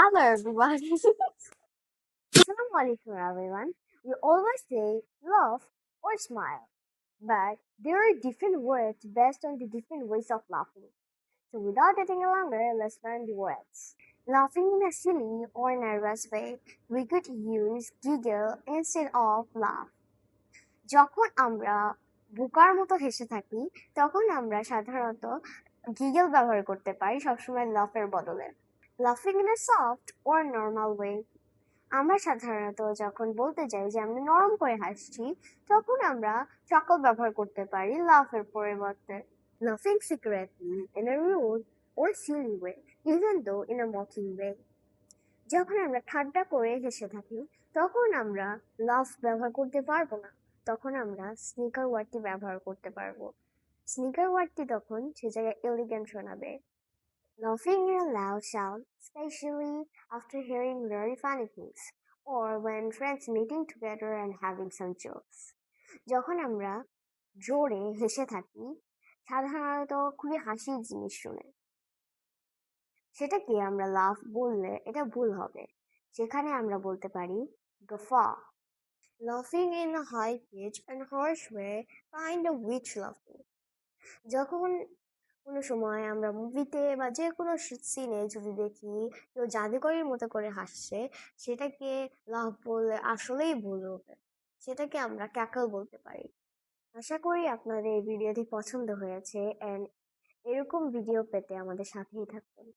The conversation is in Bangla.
Hello everyone. Assalamu alaikum everyone. We always say laugh or smile, but there are different words based on the different ways of laughing. So without getting longer, let's learn the words. Laughing in a silly or nervous way, we could use giggle instead of laugh. যখন আমরা বোকার মতো হেসে থাকি তখন আমরা সাধারণত গিগল ব্যবহার করতে পারি সবসময় লাফের বদলে। লাফিং in a soft or normal way, আমরা সাধারণত যখন বলতে যাই যে আমি নরম করে হাসছি তখন আমরা chuckle ব্যবহার করতে পারি লাফের পরিবর্তে। লাফিং secretly in a rude or silly way, even though in a mocking way, যখন আমরা ঠাট্টা করে হেসে থাকি তখন আমরা লাফ ব্যবহার করতে পারবো না, তখন আমরা স্নিকার ওয়ার্ডটি ব্যবহার করতে পারবো। স্নিকার ওয়ার্ডটি তখন সে জায়গায় এলিগেন্ট শোনাবে। Laughing in a loud sound, especially after hearing very funny things, or when friends meeting together and having some jokes. যখন আমরা জোরে হেসে থাকি সাধারণত খুবই হাসির জিনিস শুনে, সেটাকে আমরা লাফ বললে এটা ভুল হবে, সেখানে আমরা বলতে পারি guffaw. Laughing in a high pitch and harsh way, kind of witch laughing. যখন কোনো সময় আমরা মুভিতে বা যে কোনো সিনে যদি দেখি কেউ জাদুকরের মতো করে হাসছে, সেটাকে লাফ বললে আসলেই ভুল হবে, সেটাকে আমরা ক্যাকল বলতে পারি। আশা করি আপনাদের এই ভিডিওটি পছন্দ হয়েছে, এন্ড এরকম ভিডিও পেতে আমাদের সাথেই থাকবেন।